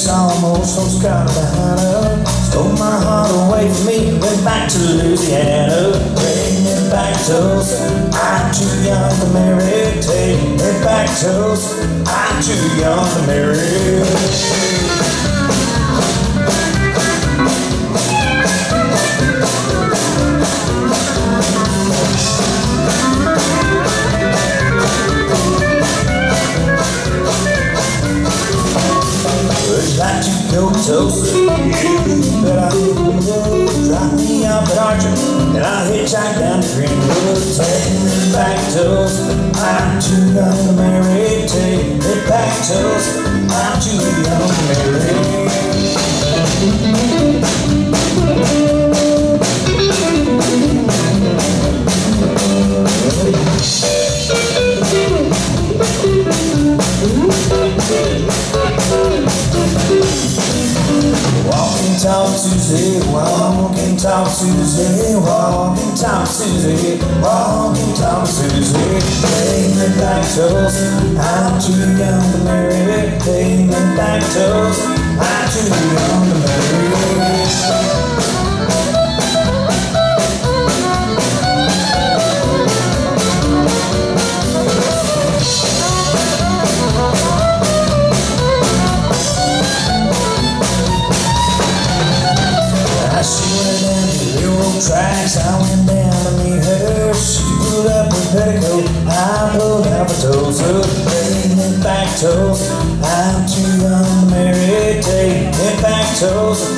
Almost from Carolina, stole my heart away from me, went back to Louisiana, bring me back Tulsa. I'm too young to marry, take me back Tulsa. I'm too young to marry. Like to go to Tulsa, but I will drop me off at Archer, and I'll hitchhike down to Greenwood. Take me back to Tulsa, I'm too young to marry. Take me back to Tulsa, I'm too young to marry. Talk Susie, walk and talk Susie, walk and talk Susie, walk and talk Susie. Take me back Tulsa, I'm too young to marry. Take me back Tulsa, I'm too young to marry. Tracks, I went down to meet her. She pulled up with petticoat, I pulled out for Tulsa. Take me back Tulsa, I'm too young to marry. Take me back Tulsa,